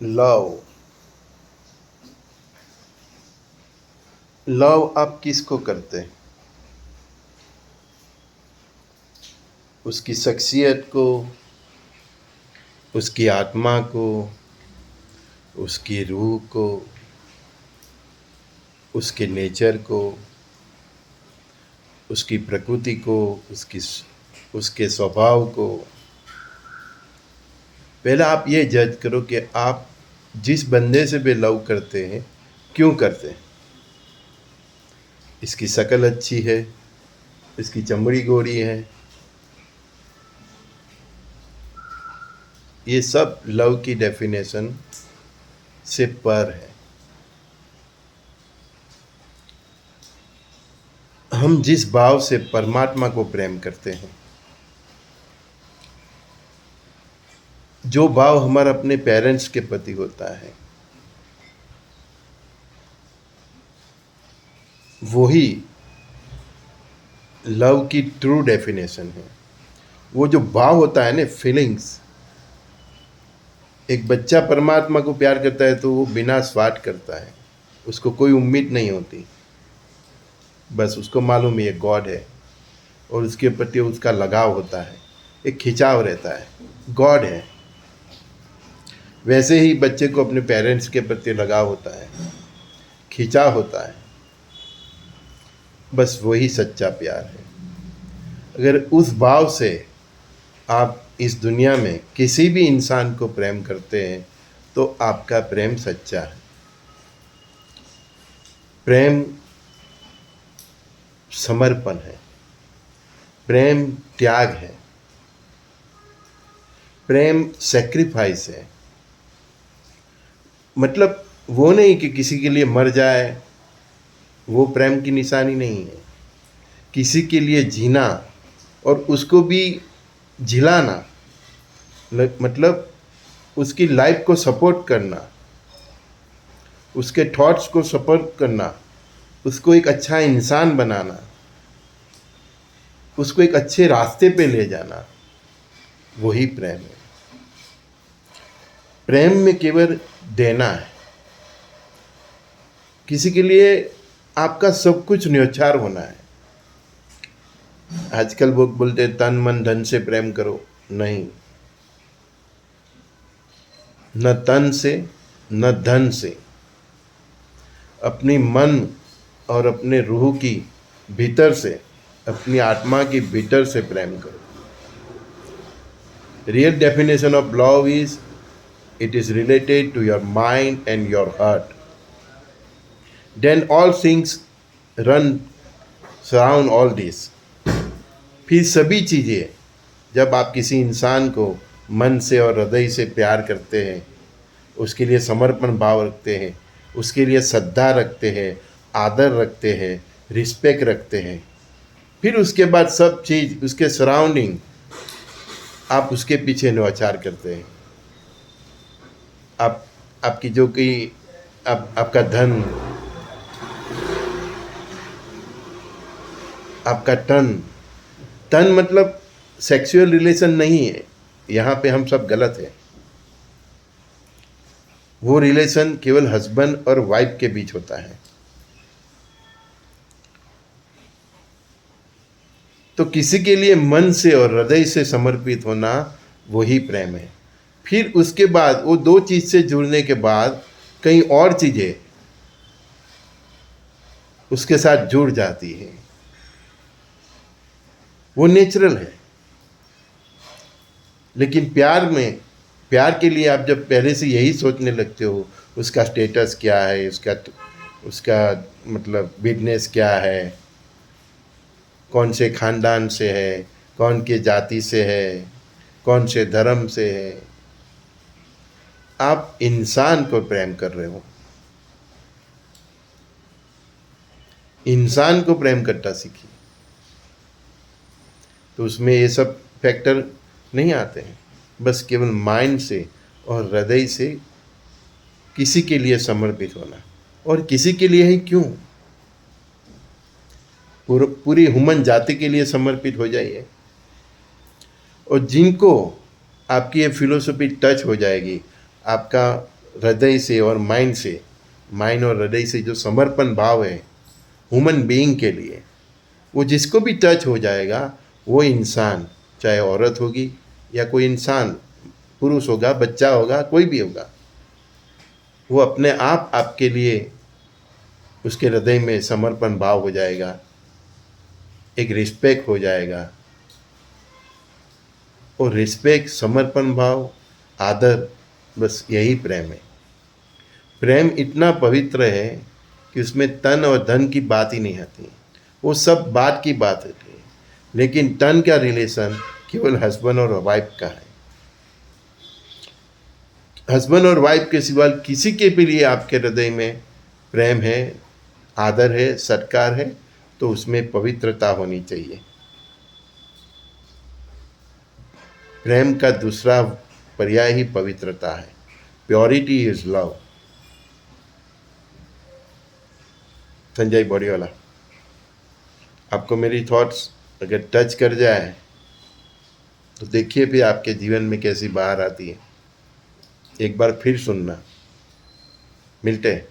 Love. Love आप किसको करते हैं? उसकी शख्सियत को, उसकी आत्मा को, उसकी रूह को, उसके नेचर को, उसकी प्रकृति को, उसके स्वभाव को। पहले आप ये जज करो कि आप जिस बंदे से भी लव करते हैं क्यों करते हैं। इसकी शक्ल अच्छी है, इसकी चमड़ी गोरी है, ये सब लव की डेफिनेशन से पर है। हम जिस भाव से परमात्मा को प्रेम करते हैं, जो भाव हमारा अपने पेरेंट्स के प्रति होता है, वही लव की ट्रू डेफिनेशन है। वो जो भाव होता है ना, फीलिंग्स। एक बच्चा परमात्मा को प्यार करता है तो वो बिना स्वार्थ करता है, उसको कोई उम्मीद नहीं होती, बस उसको मालूम है ये गॉड है और उसके प्रति उसका लगाव होता है, एक खिंचाव रहता है, गॉड है। वैसे ही बच्चे को अपने पेरेंट्स के प्रति लगाव होता है, खिंचाव होता है, बस वही सच्चा प्यार है। अगर उस भाव से आप इस दुनिया में किसी भी इंसान को प्रेम करते हैं तो आपका प्रेम सच्चा है। प्रेम समर्पण है, प्रेम त्याग है, प्रेम सैक्रिफाइस है। मतलब वो नहीं कि किसी के लिए मर जाए, वो प्रेम की निशानी नहीं है। किसी के लिए जीना और उसको भी झिलाना, मतलब उसकी लाइफ को सपोर्ट करना, उसके थॉट्स को सपोर्ट करना, उसको एक अच्छा इंसान बनाना, उसको एक अच्छे रास्ते पे ले जाना, वही प्रेम है। प्रेम में केवल देना है। किसी के लिए आपका सब कुछ न्यौछावर होना है। आजकल वो बोलते तन मन धन से प्रेम करो, नहीं। न तन से न धन से, अपनी मन और अपने रूह की भीतर से, अपनी आत्मा की भीतर से प्रेम करो। Real definition of love is it is related to your mind and your heart. Then all things run surround all this. फिर सभी चीज़ें, जब आप किसी इंसान को मन से और हृदय से प्यार करते हैं, उसके लिए समर्पण भाव रखते हैं, उसके लिए श्रद्धा रखते हैं, आदर रखते हैं, रिस्पेक्ट रखते हैं, फिर उसके बाद सब चीज़ उसके सराउंडिंग आप उसके पीछे न्यौछावर करते हैं। आपकी जो कि आपका धन, आपका तन मतलब सेक्सुअल रिलेशन नहीं है। यहाँ पे हम सब गलत है। वो रिलेशन केवल हस्बैंड और वाइफ के बीच होता है। तो किसी के लिए मन से और हृदय से समर्पित होना वही प्रेम है। फिर उसके बाद वो दो चीज से जुड़ने के बाद कई और चीजें उसके साथ जुड़ जाती है, वो नेचुरल है। लेकिन प्यार के लिए आप जब पहले से यही सोचने लगते हो, उसका स्टेटस क्या है, उसका मतलब बिजनेस क्या है, कौन से खानदान से है, कौन के जाति से है, कौन से धर्म से है, आप इंसान को प्रेम कर रहे हो। इंसान को प्रेम करना सीखिए, तो उसमें ये सब फैक्टर नहीं आते हैं। बस केवल माइंड से और हृदय से किसी के लिए समर्पित होना। और किसी के लिए ही क्यों, पूरी ह्यूमन जाति के लिए समर्पित हो जाइए। और जिनको आपकी ये फिलोसफी टच हो जाएगी, आपका हृदय से और माइंड और हृदय से जो समर्पण भाव है ह्यूमन बीइंग के लिए, वो जिसको भी टच हो जाएगा, वो इंसान, चाहे औरत होगी या कोई इंसान, पुरुष होगा, बच्चा होगा, कोई भी होगा, वो अपने आप आपके लिए उसके हृदय में समर्पण भाव हो जाएगा, एक रिस्पेक्ट हो जाएगा। और रिस्पेक्ट, समर्पण भाव, आदर, बस यही प्रेम है। प्रेम इतना पवित्र है कि उसमें तन और धन की बात ही नहीं आती, वो सब बात की बात होती है। लेकिन तन का रिलेशन केवल हस्बैंड और वाइफ का है। हस्बैंड और वाइफ के सिवा किसी के भी लिए आपके हृदय में प्रेम है, आदर है, सत्कार है, तो उसमें पवित्रता होनी चाहिए। प्रेम का दूसरा पर्याय ही पवित्रता है। Purity is love. संजय बॉडीवाला, आपको मेरी थॉट्स अगर टच कर जाए तो देखिए फिर आपके जीवन में कैसी बाहर आती है। एक बार फिर सुनना। मिलते हैं।